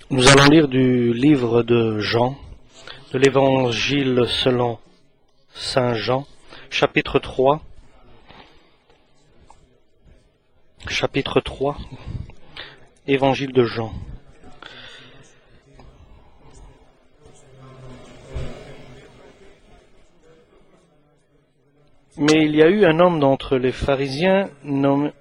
Nous allons lire du livre de Jean, de l'Évangile selon Saint Jean, chapitre 3. Chapitre 3, Évangile de Jean. Mais il y a eu un homme d'entre les pharisiens nommé...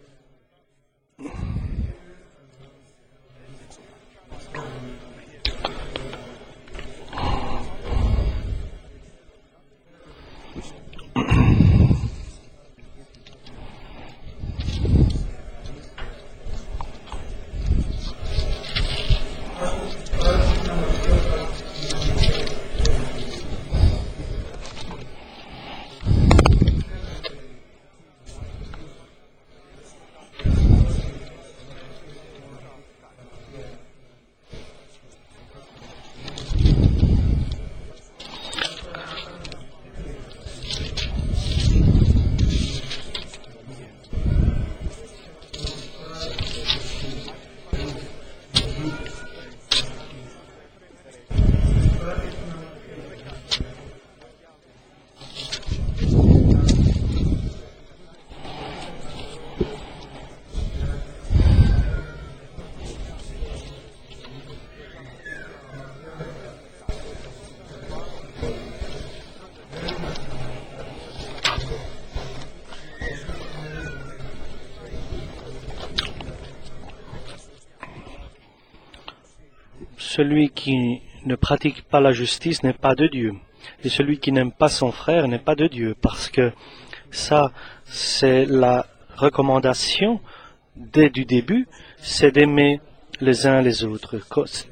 Celui qui ne pratique pas la justice n'est pas de Dieu. Et celui qui n'aime pas son frère n'est pas de Dieu. Parce que ça, c'est la recommandation dès du début, c'est d'aimer les uns les autres.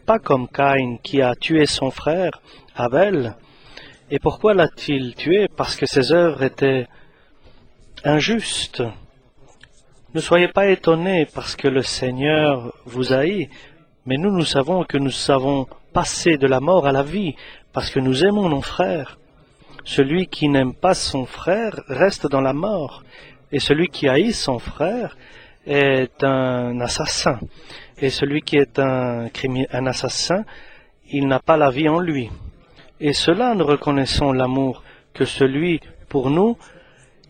Pas comme Caïn qui a tué son frère, Abel. Et pourquoi l'a-t-il tué? Parce que ses œuvres étaient injustes. Ne soyez pas étonnés parce que le Seigneur vous haït. Mais nous savons que nous savons passer de la mort à la vie, parce que nous aimons nos frères. Celui qui n'aime pas son frère reste dans la mort, et celui qui haït son frère est un assassin. Et celui qui est un assassin, il n'a pas la vie en lui. Et cela, nous reconnaissons l'amour que celui, pour nous,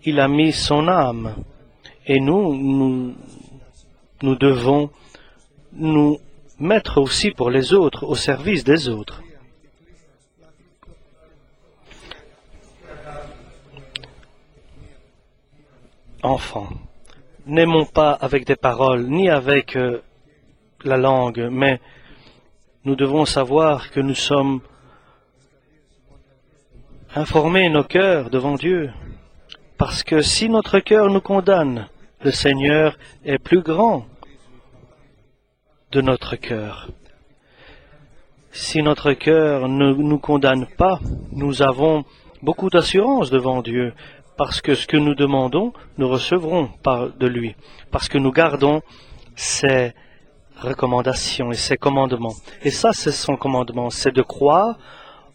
il a mis son âme. Et nous devons nous mettre aussi pour les autres, au service des autres. Enfants, n'aimons pas avec des paroles, ni avec la langue, mais nous devons savoir que nous sommes informés nos cœurs devant Dieu. Parce que si notre cœur nous condamne, le Seigneur est plus grand de notre cœur. Si notre cœur ne nous condamne pas, nous avons beaucoup d'assurance devant Dieu, parce que ce que nous demandons, nous recevrons de lui, parce que nous gardons ses recommandations et ses commandements. Et ça, c'est son commandement, c'est de croire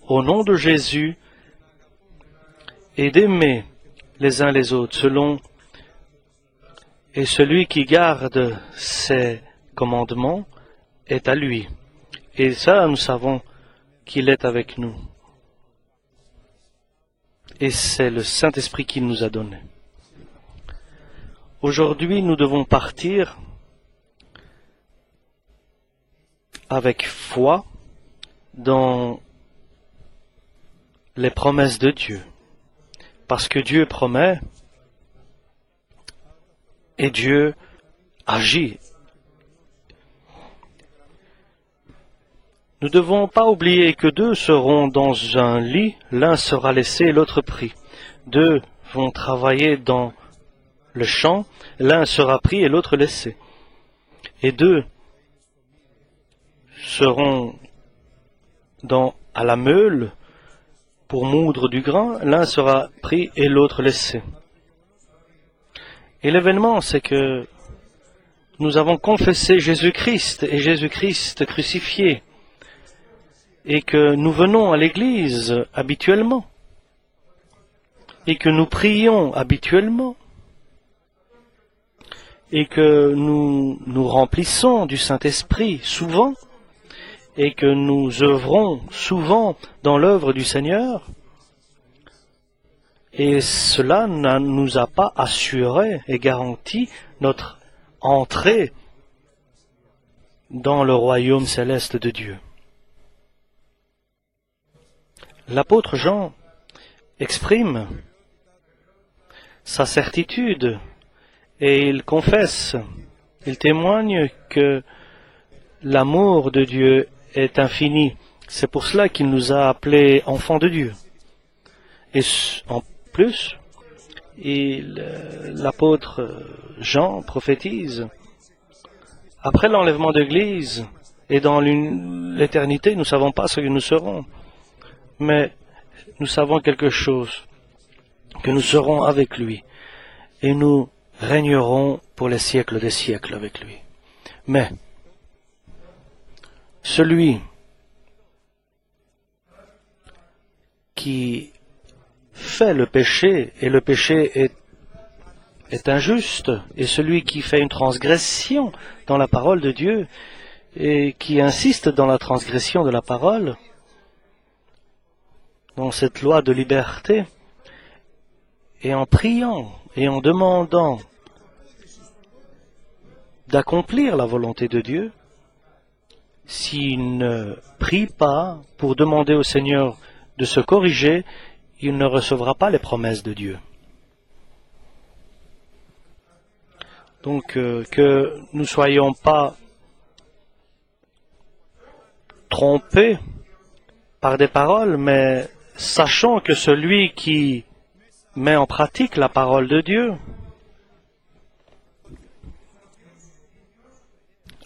au nom de Jésus et d'aimer les uns les autres selon. Et celui qui garde ses commandement est à lui. Et ça, nous savons qu'il est avec nous. Et c'est le Saint-Esprit qui nous a donné. Aujourd'hui, nous devons partir avec foi dans les promesses de Dieu. Parce que Dieu promet et Dieu agit. Nous ne devons pas oublier que deux seront dans un lit, l'un sera laissé et l'autre pris. Deux vont travailler dans le champ, l'un sera pris et l'autre laissé. Et deux seront à la meule pour moudre du grain, l'un sera pris et l'autre laissé. Et l'événement, c'est que nous avons confessé Jésus-Christ et Jésus-Christ crucifié. Et que nous venons à l'église habituellement, et que nous prions habituellement, et que nous nous remplissons du Saint-Esprit souvent, et que nous œuvrons souvent dans l'œuvre du Seigneur, et cela ne nous a pas assuré et garanti notre entrée dans le royaume céleste de Dieu. L'apôtre Jean exprime sa certitude et il confesse, il témoigne que l'amour de Dieu est infini. C'est pour cela qu'il nous a appelés enfants de Dieu. Et en plus, l'apôtre Jean prophétise, après l'enlèvement de l'Église et dans l'éternité, nous ne savons pas ce que nous serons, mais nous savons quelque chose, que nous serons avec lui et nous régnerons pour les siècles des siècles avec lui. Mais celui qui fait le péché, et le péché est injuste, et celui qui fait une transgression dans la parole de Dieu, et qui insiste dans la transgression de la parole, dans cette loi de liberté, et en priant et en demandant d'accomplir la volonté de Dieu, s'il ne prie pas pour demander au Seigneur de se corriger, il ne recevra pas les promesses de Dieu. Donc, que nous ne soyons pas trompés par des paroles, mais sachons que celui qui met en pratique la parole de Dieu,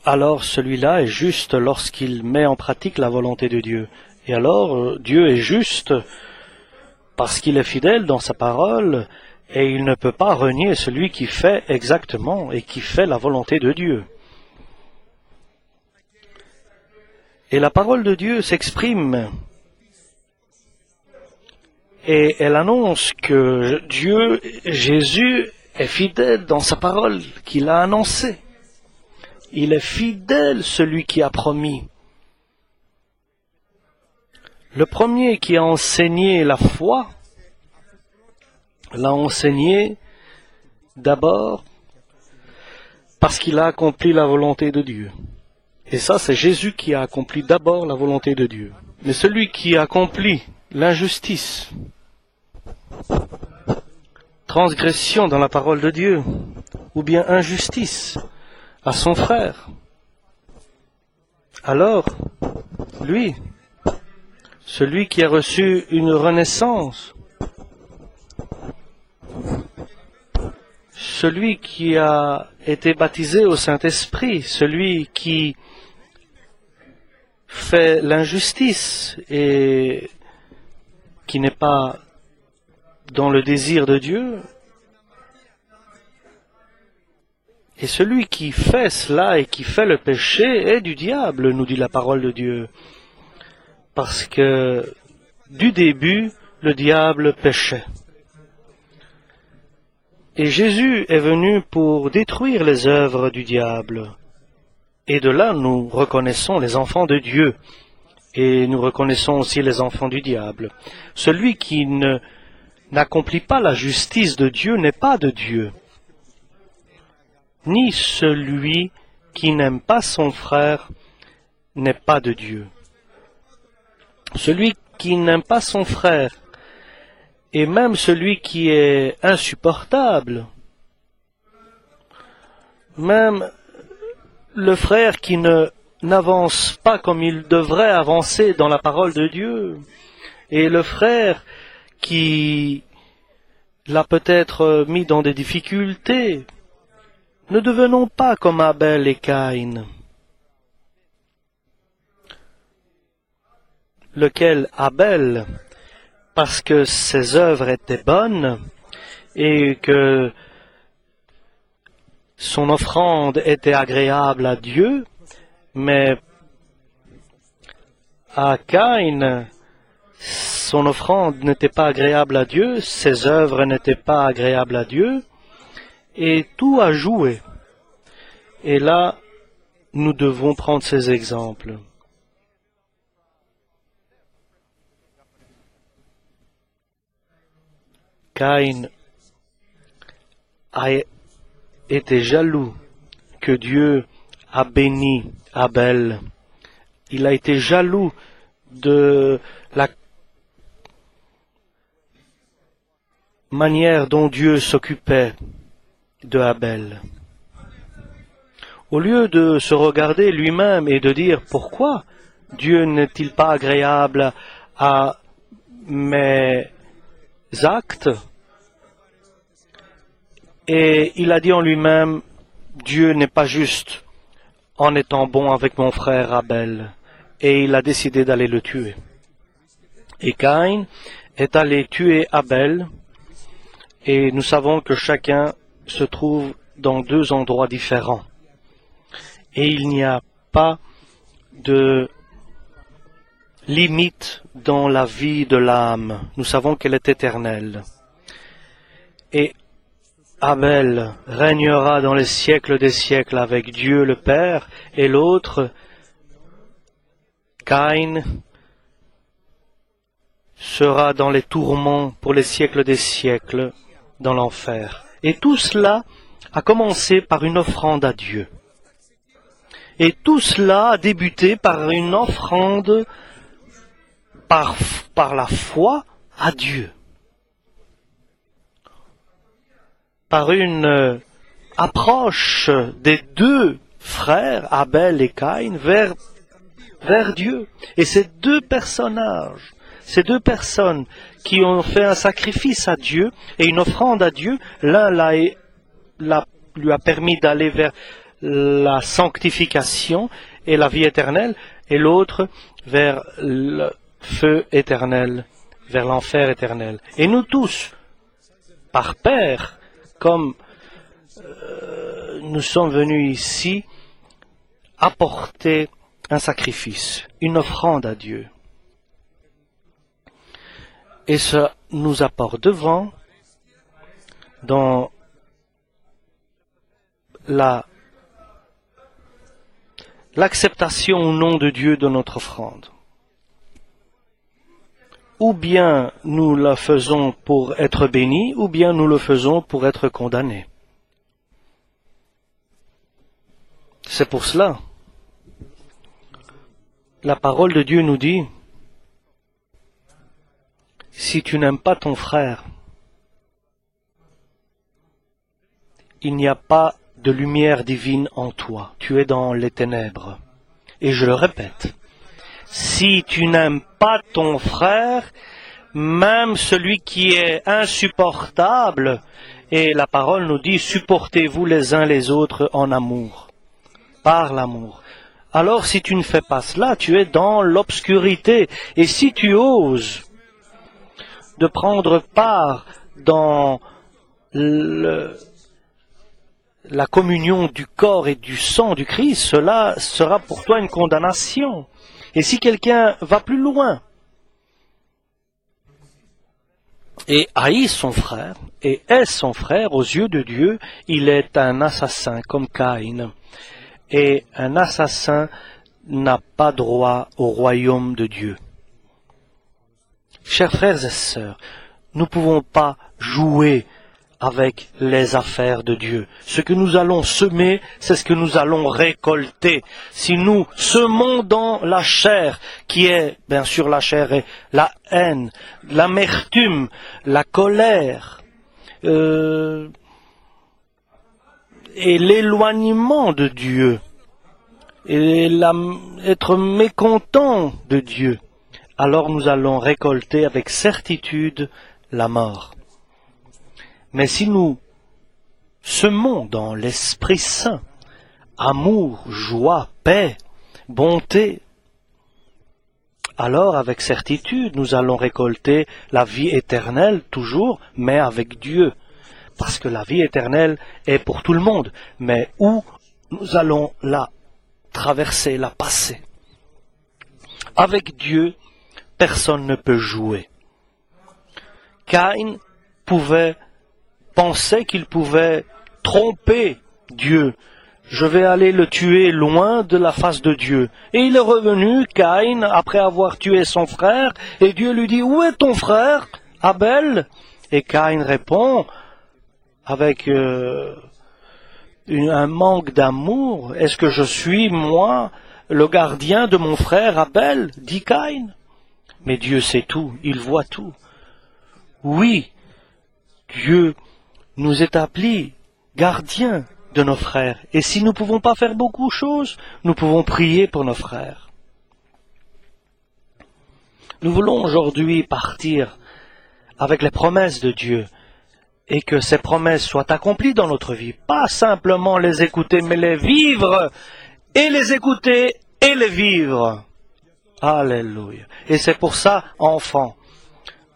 alors celui-là est juste lorsqu'il met en pratique la volonté de Dieu. Et alors, Dieu est juste parce qu'il est fidèle dans sa parole, et il ne peut pas renier celui qui fait exactement et qui fait la volonté de Dieu. Et la parole de Dieu s'exprime, et elle annonce que Dieu, Jésus, est fidèle dans sa parole qu'il a annoncée. Il est fidèle, celui qui a promis. Le premier qui a enseigné la foi, l'a enseigné d'abord parce qu'il a accompli la volonté de Dieu. Et ça, c'est Jésus qui a accompli d'abord la volonté de Dieu. Mais celui qui accomplit l'injustice, transgression dans la parole de Dieu, ou bien injustice à son frère, alors, lui, celui qui a reçu une renaissance, celui qui a été baptisé au Saint-Esprit, celui qui fait l'injustice et qui n'est pas dans le désir de Dieu, et celui qui fait cela et qui fait le péché est du diable, nous dit la parole de Dieu. Parce que du début, le diable péchait. Et Jésus est venu pour détruire les œuvres du diable. Et de là, nous reconnaissons les enfants de Dieu. Et nous reconnaissons aussi les enfants du diable. Celui qui n'accomplit pas la justice de Dieu n'est pas de Dieu. Ni celui qui n'aime pas son frère n'est pas de Dieu. Celui qui n'aime pas son frère, et même celui qui est insupportable, même le frère qui n'avance pas comme il devrait avancer dans la parole de Dieu, et le frère qui l'a peut-être mis dans des difficultés, ne devenons pas comme Abel et Caïn, lequel Abel, parce que ses œuvres étaient bonnes et que son offrande était agréable à Dieu, mais à Caïn, son offrande n'était pas agréable à Dieu, ses œuvres n'étaient pas agréables à Dieu, et tout a joué. Et là, nous devons prendre ces exemples. Caïn a été jaloux que Dieu a béni Abel. Il a été jaloux de la manière dont Dieu s'occupait de Abel. Au lieu de se regarder lui-même et de dire pourquoi Dieu n'est-il pas agréable à mes actes, et il a dit en lui-même, Dieu n'est pas juste en étant bon avec mon frère Abel, et il a décidé d'aller le tuer. Et Caïn est allé tuer Abel, et nous savons que chacun se trouve dans deux endroits différents. Et il n'y a pas de limite dans la vie de l'âme. Nous savons qu'elle est éternelle. Et Abel régnera dans les siècles des siècles avec Dieu le Père, et l'autre, Caïn, sera dans les tourments pour les siècles des siècles dans l'enfer. Et tout cela a commencé par une offrande à Dieu. Et tout cela a débuté par une offrande par la foi à Dieu. Par une approche des deux frères, Abel et Caïn, vers Dieu. Et ces deux personnages, ces deux personnes qui ont fait un sacrifice à Dieu et une offrande à Dieu, l'un lui a permis d'aller vers la sanctification et la vie éternelle, et l'autre vers le feu éternel, vers l'enfer éternel. Et nous tous, par pair, comme nous sommes venus ici apporter un sacrifice, une offrande à Dieu. Et ça nous apporte devant dans l'acceptation ou non de Dieu de notre offrande. Ou bien nous la faisons pour être bénis, ou bien nous le faisons pour être condamnés. C'est pour cela. La parole de Dieu nous dit, si tu n'aimes pas ton frère, il n'y a pas de lumière divine en toi. Tu es dans les ténèbres. Et je le répète, si tu n'aimes pas ton frère, même celui qui est insupportable, et la parole nous dit, supportez-vous les uns les autres en amour, par l'amour. Alors si tu ne fais pas cela, tu es dans l'obscurité. Et si tu oses de prendre part dans la communion du corps et du sang du Christ, cela sera pour toi une condamnation. Et si quelqu'un va plus loin et haït son frère, et est son frère aux yeux de Dieu, il est un assassin comme Caïn. Et un assassin n'a pas droit au royaume de Dieu. Chers frères et sœurs, nous ne pouvons pas jouer avec les affaires de Dieu. Ce que nous allons semer, c'est ce que nous allons récolter. Si nous semons dans la chair, qui est, bien sûr, la chair est la haine, l'amertume, la colère, et l'éloignement de Dieu, et être mécontent de Dieu, alors nous allons récolter avec certitude la mort. Mais si nous semons dans l'Esprit Saint amour, joie, paix, bonté, alors avec certitude nous allons récolter la vie éternelle toujours, mais avec Dieu. Parce que la vie éternelle est pour tout le monde, mais où nous allons la traverser, la passer. Avec Dieu, personne ne peut jouer. Caïn pensait qu'il pouvait tromper Dieu. Je vais aller le tuer loin de la face de Dieu. Et il est revenu, Caïn, après avoir tué son frère, et Dieu lui dit, où est ton frère, Abel? Et Caïn répond avec un manque d'amour. Est-ce que je suis, moi, le gardien de mon frère Abel, dit Caïn. Mais Dieu sait tout, il voit tout. Oui, Dieu nous établit gardiens de nos frères. Et si nous ne pouvons pas faire beaucoup de choses, nous pouvons prier pour nos frères. Nous voulons aujourd'hui partir avec les promesses de Dieu et que ces promesses soient accomplies dans notre vie. Pas simplement les écouter, mais les vivre et les écouter et les vivre. Alléluia. Et c'est pour ça, enfants,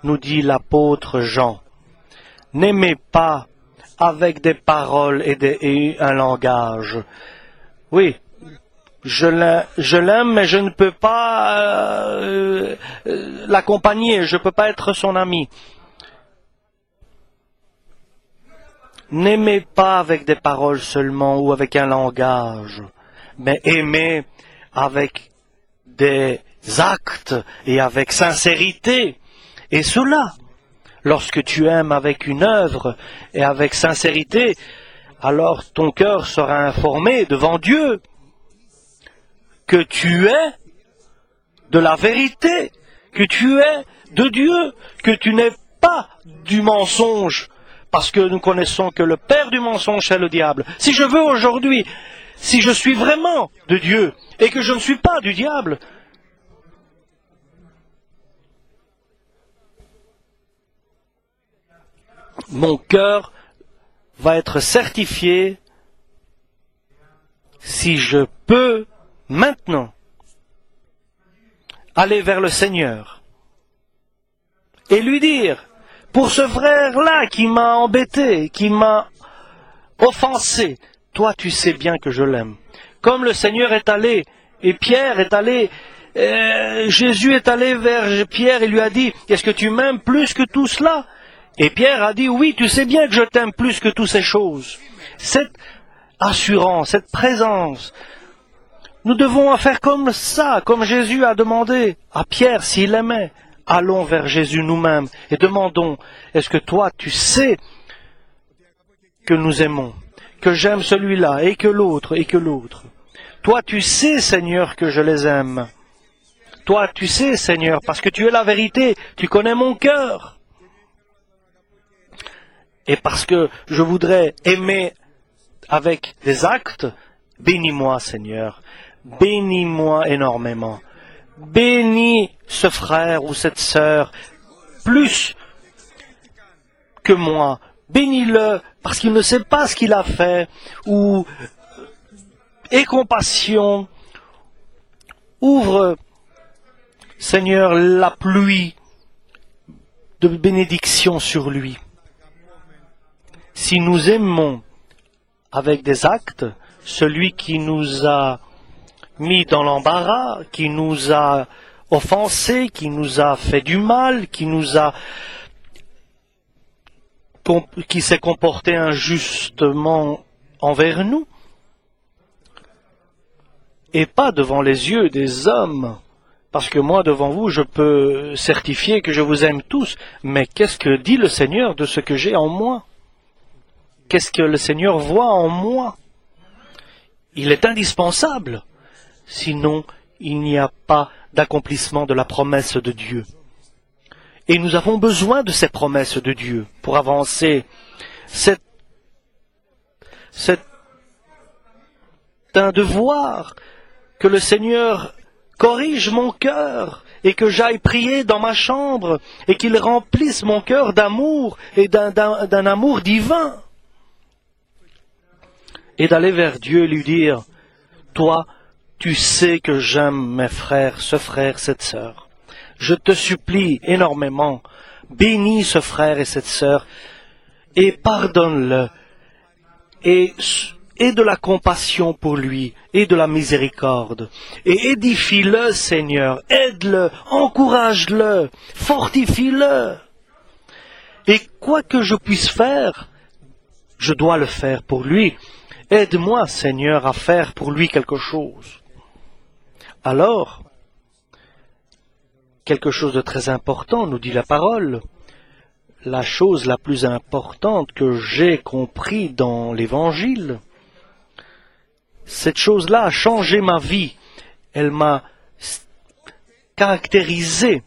nous dit l'apôtre Jean, n'aimez pas avec des paroles et un langage. Oui, je l'aime, mais je ne peux pas l'accompagner, je ne peux pas être son ami. N'aimez pas avec des paroles seulement ou avec un langage, mais aimez avec des actes et avec sincérité. Et cela, lorsque tu aimes avec une œuvre et avec sincérité, alors ton cœur sera informé devant Dieu que tu es de la vérité, que tu es de Dieu, que tu n'es pas du mensonge, parce que nous connaissons que le père du mensonge est le diable. Si je veux aujourd'hui, si je suis vraiment de Dieu et que je ne suis pas du diable, mon cœur va être certifié si je peux maintenant aller vers le Seigneur et lui dire, pour ce frère-là qui m'a embêté, qui m'a offensé, toi tu sais bien que je l'aime. Comme le Seigneur est allé, et Pierre est allé, Jésus est allé vers Pierre et lui a dit, est-ce que tu m'aimes plus que tout cela? Et Pierre a dit, oui, tu sais bien que je t'aime plus que toutes ces choses. Cette assurance, cette présence, nous devons faire comme ça, comme Jésus a demandé à Pierre s'il aimait. Allons vers Jésus nous-mêmes et demandons, est-ce que toi tu sais que nous aimons, que j'aime celui-là et que l'autre et que l'autre. Toi tu sais, Seigneur, que je les aime. Toi tu sais, Seigneur, parce que tu es la vérité, tu connais mon cœur. Et parce que je voudrais aimer avec des actes, bénis-moi, Seigneur. Bénis-moi énormément. Bénis ce frère ou cette sœur plus que moi. Bénis-le parce qu'il ne sait pas ce qu'il a fait. Ou aie compassion. Ouvre, Seigneur, la pluie de bénédiction sur lui. Si nous aimons avec des actes celui qui nous a mis dans l'embarras, qui nous a offensés, qui nous a fait du mal, qui s'est comporté injustement envers nous, et pas devant les yeux des hommes, parce que moi, devant vous, je peux certifier que je vous aime tous, mais qu'est-ce que dit le Seigneur de ce que j'ai en moi? Qu'est-ce que le Seigneur voit en moi? Il est indispensable. Sinon, il n'y a pas d'accomplissement de la promesse de Dieu. Et nous avons besoin de ces promesses de Dieu pour avancer. C'est un devoir que le Seigneur corrige mon cœur et que j'aille prier dans ma chambre et qu'il remplisse mon cœur d'amour et d'un amour divin. Et d'aller vers Dieu et lui dire, toi, tu sais que j'aime mes frères, ce frère, cette sœur. Je te supplie énormément, bénis ce frère et cette sœur et pardonne-le et de la compassion pour lui et de la miséricorde et édifie-le, Seigneur, aide-le, encourage-le, fortifie-le. Et quoi que je puisse faire, je dois le faire pour lui. Aide-moi, Seigneur, à faire pour lui quelque chose. Alors, quelque chose de très important, nous dit la parole. la chose la plus importante que j'ai compris dans l'Évangile. Cette chose-là a changé ma vie. Elle m'a caractérisé.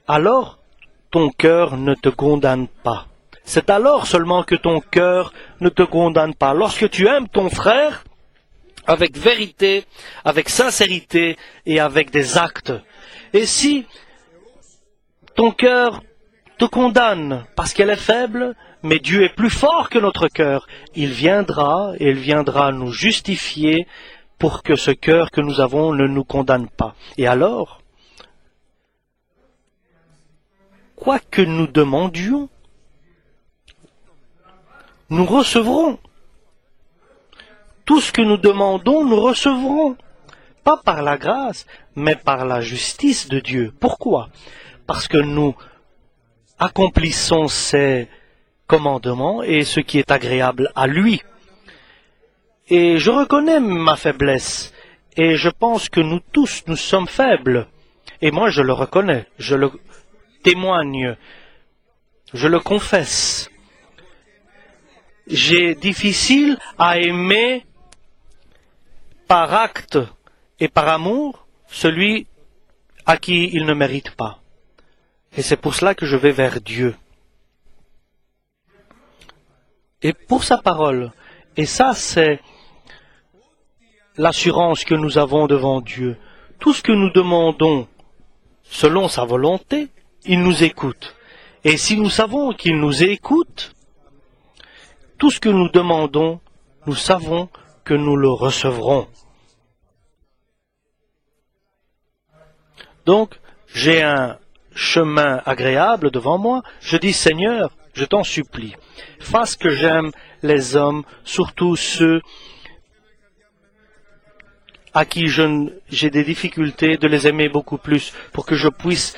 Alors, ton cœur ne te condamne pas. C'est alors seulement que ton cœur ne te condamne pas. Lorsque tu aimes ton frère, avec vérité, avec sincérité et avec des actes. Et si ton cœur te condamne parce qu'elle est faible, mais Dieu est plus fort que notre cœur, il viendra nous justifier pour que ce cœur que nous avons ne nous condamne pas. Et alors, quoi que nous demandions, nous recevrons. Tout ce que nous demandons, nous recevrons. Pas par la grâce, mais par la justice de Dieu. Pourquoi? Parce que nous accomplissons ses commandements et ce qui est agréable à lui. Et je reconnais ma faiblesse. Et je pense que nous tous, nous sommes faibles. Et moi, je le reconnais. Je le témoigne. Je le confesse. J'ai difficile à aimer par acte et par amour celui à qui il ne mérite pas. Et c'est pour cela que je vais vers Dieu. Et pour sa parole. Et ça, c'est l'assurance que nous avons devant Dieu. Tout ce que nous demandons selon sa volonté, il nous écoute. Et si nous savons qu'il nous écoute, tout ce que nous demandons, nous savons que nous le recevrons. Donc, j'ai un chemin agréable devant moi. Je dis, Seigneur, je t'en supplie, fasse que j'aime les hommes, surtout ceux à qui j'ai des difficultés de les aimer beaucoup plus, pour que je puisse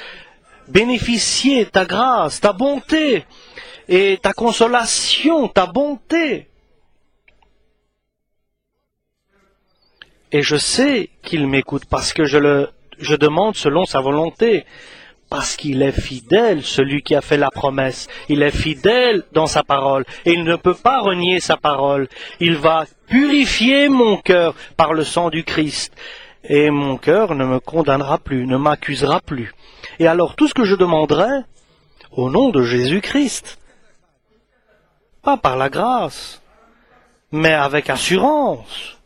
bénéficier ta grâce, ta bonté, et ta consolation, ta bonté. Et je sais qu'il m'écoute parce que je demande selon sa volonté, parce qu'il est fidèle, celui qui a fait la promesse. Il est fidèle dans sa parole et il ne peut pas renier sa parole. Il va purifier mon cœur par le sang du Christ et mon cœur ne me condamnera plus, ne m'accusera plus. Et alors tout ce que je demanderai, au nom de Jésus-Christ, pas par la grâce, mais avec assurance,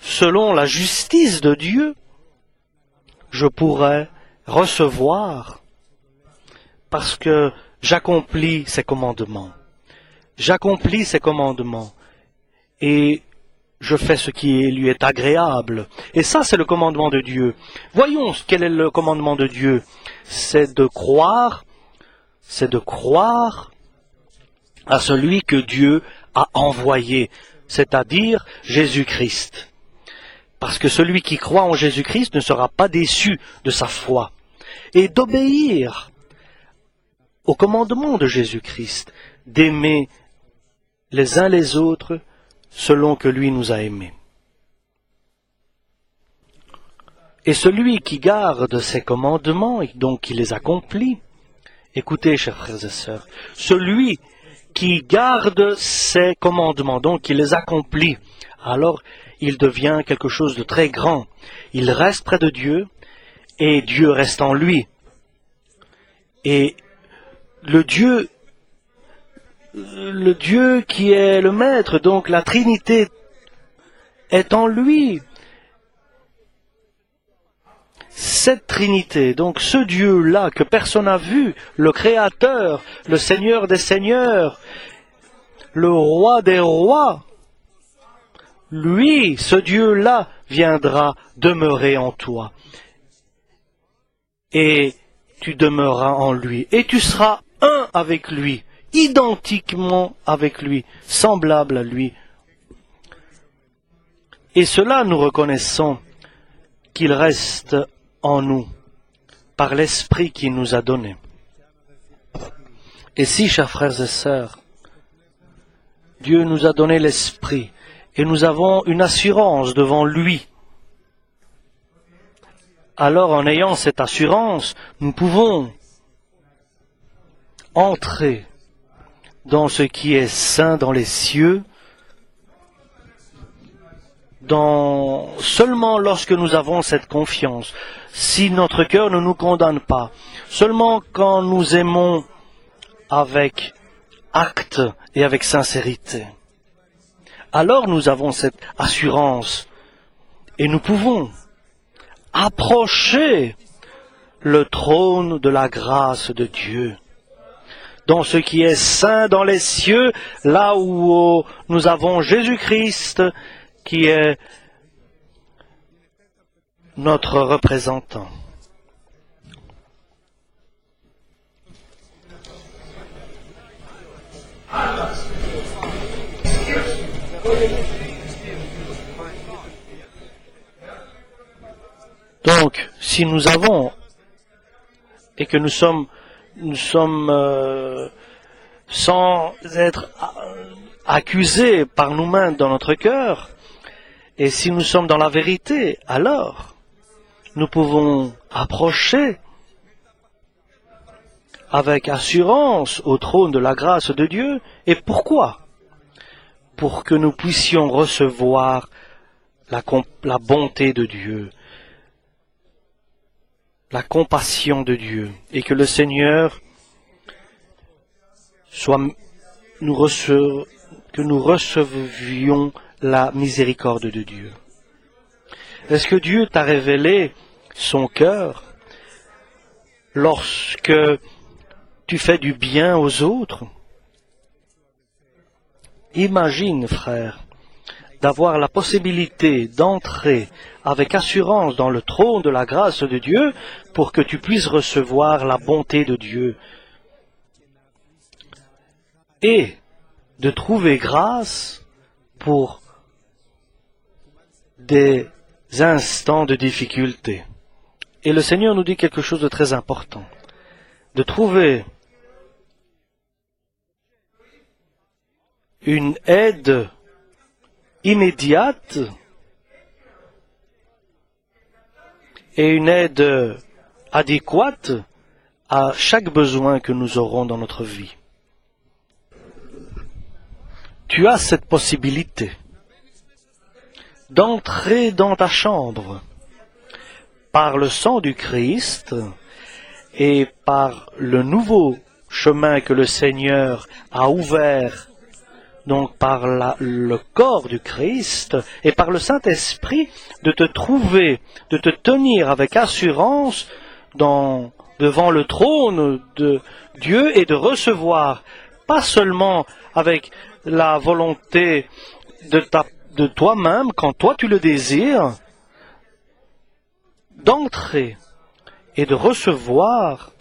selon la justice de Dieu, je pourrai recevoir parce que j'accomplis ses commandements. J'accomplis ses commandements et je fais ce qui lui est agréable. Et ça, c'est le commandement de Dieu. Voyons quel est le commandement de Dieu. C'est de croire à celui que Dieu a envoyé, c'est-à-dire Jésus-Christ. Parce que celui qui croit en Jésus-Christ ne sera pas déçu de sa foi. Et d'obéir au commandement de Jésus-Christ, d'aimer les uns les autres selon que lui nous a aimés. Et celui qui garde ses commandements et donc qui les accomplit, écoutez, chers frères et sœurs, celui qui garde ses commandements, donc qui les accomplit, alors il devient quelque chose de très grand. Il reste près de Dieu et Dieu reste en lui. Et le Dieu qui est le Maître, donc la Trinité, est en lui. Cette Trinité, donc ce Dieu-là que personne n'a vu, le Créateur, le Seigneur des Seigneurs, le Roi des Rois, lui, ce Dieu-là, viendra demeurer en toi. Et tu demeureras en lui. Et tu seras un avec lui, identiquement avec lui, semblable à lui. Et cela, nous reconnaissons qu'il reste en nous, par l'Esprit qu'il nous a donné. Et si, chers frères et sœurs, Dieu nous a donné l'Esprit, et nous avons une assurance devant lui, alors en ayant cette assurance, nous pouvons entrer dans ce qui est saint dans les cieux seulement lorsque nous avons cette confiance, si notre cœur ne nous condamne pas, seulement quand nous aimons avec acte et avec sincérité. Alors nous avons cette assurance et nous pouvons approcher le trône de la grâce de Dieu, dans ce qui est saint dans les cieux, là où nous avons Jésus-Christ qui est notre représentant. Donc, si nous avons et que nous sommes sans être accusés par nous-mêmes dans notre cœur, et si nous sommes dans la vérité, alors nous pouvons approcher avec assurance au trône de la grâce de Dieu. Et pourquoi? Pour que nous puissions recevoir la bonté de Dieu, la compassion de Dieu, et que le Seigneur que nous recevions la miséricorde de Dieu. Est-ce que Dieu t'a révélé son cœur lorsque tu fais du bien aux autres? Imagine, frère, d'avoir la possibilité d'entrer avec assurance dans le trône de la grâce de Dieu pour que tu puisses recevoir la bonté de Dieu et de trouver grâce pour des instants de difficulté. Et le Seigneur nous dit quelque chose de très important, de trouver une aide immédiate et une aide adéquate à chaque besoin que nous aurons dans notre vie. Tu as cette possibilité d'entrer dans ta chambre par le sang du Christ et par le nouveau chemin que le Seigneur a ouvert, donc par le corps du Christ et par le Saint-Esprit, de te trouver, de te tenir avec assurance devant le trône de Dieu et de recevoir, pas seulement avec la volonté de toi-même, quand toi tu le désires, d'entrer et de recevoir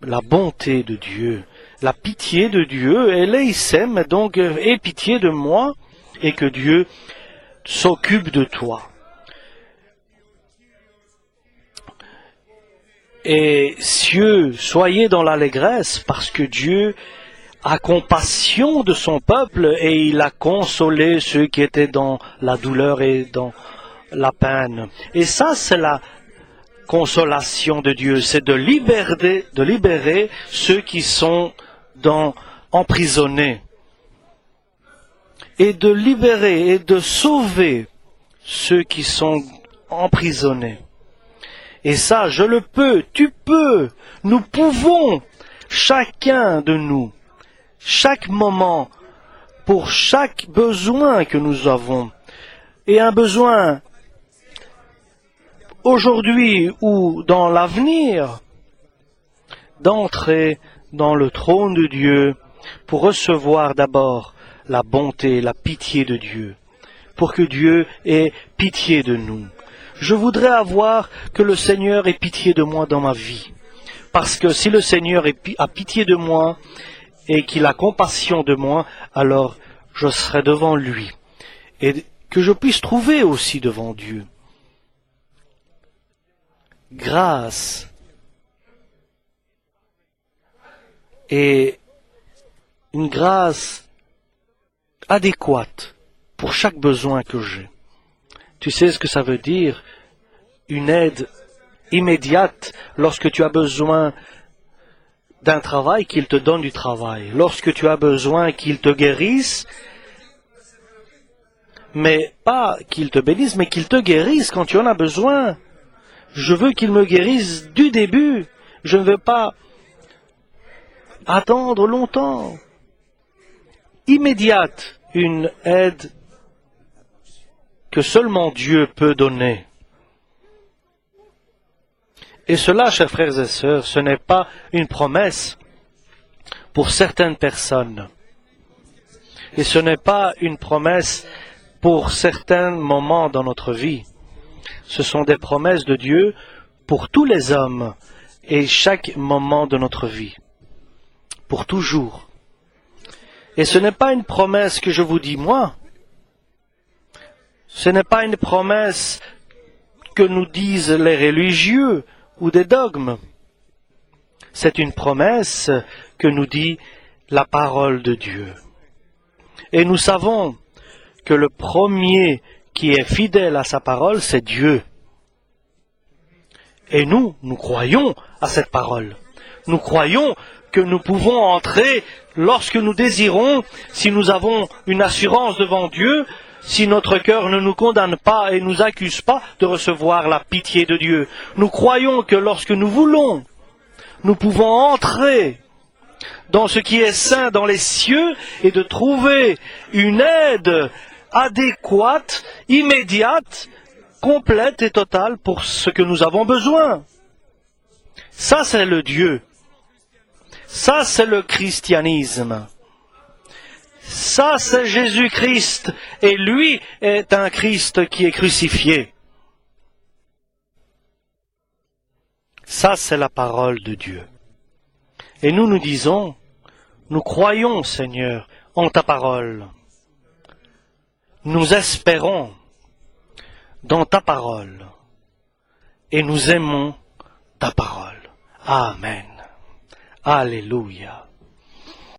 la bonté de Dieu, la pitié de Dieu, et l'Eissem, donc, aie pitié de moi, et que Dieu s'occupe de toi. Et cieux, soyez dans l'allégresse, parce que Dieu a compassion de son peuple, et il a consolé ceux qui étaient dans la douleur et dans la peine. Et ça, c'est la consolation de Dieu, c'est de libérer ceux qui sont emprisonnés, et de libérer et de sauver ceux qui sont emprisonnés. Et ça, je le peux, tu peux, nous pouvons, chacun de nous, chaque moment, pour chaque besoin que nous avons, et un besoin aujourd'hui ou dans l'avenir, d'entrer dans le trône de Dieu pour recevoir d'abord la bonté, la pitié de Dieu, pour que Dieu ait pitié de nous. Je voudrais avoir que le Seigneur ait pitié de moi dans ma vie, parce que si le Seigneur a pitié de moi et qu'il a compassion de moi, alors je serai devant lui, et que je puisse trouver aussi devant Dieu grâce et une grâce adéquate pour chaque besoin que j'ai. Tu sais ce que ça veut dire, une aide immédiate lorsque tu as besoin d'un travail, qu'il te donne du travail. Lorsque tu as besoin qu'il te guérisse, mais pas qu'il te bénisse, mais qu'il te guérisse quand tu en as besoin. Je veux qu'il me guérisse du début. Je ne veux pas attendre longtemps. Immédiate, une aide que seulement Dieu peut donner. Et cela, chers frères et sœurs, ce n'est pas une promesse pour certaines personnes. Et ce n'est pas une promesse pour certains moments dans notre vie. Ce sont des promesses de Dieu pour tous les hommes et chaque moment de notre vie, pour toujours. Et ce n'est pas une promesse que je vous dis moi. Ce n'est pas une promesse que nous disent les religieux ou des dogmes. C'est une promesse que nous dit la parole de Dieu. Et nous savons que le premier qui est fidèle à sa parole, c'est Dieu. Et nous croyons à cette parole. Nous croyons que nous pouvons entrer lorsque nous désirons, si nous avons une assurance devant Dieu, si notre cœur ne nous condamne pas et ne nous accuse pas de recevoir la pitié de Dieu. Nous croyons que lorsque nous voulons, nous pouvons entrer dans ce qui est saint dans les cieux et de trouver une aide adéquate, immédiate, complète et totale pour ce que nous avons besoin. Ça, c'est le Dieu. Ça, c'est le christianisme. Ça, c'est Jésus-Christ. Et lui est un Christ qui est crucifié. Ça, c'est la parole de Dieu. Et nous disons, nous croyons, Seigneur, en ta parole. Nous espérons dans ta parole. Et nous aimons ta parole. Amen. Alléluia.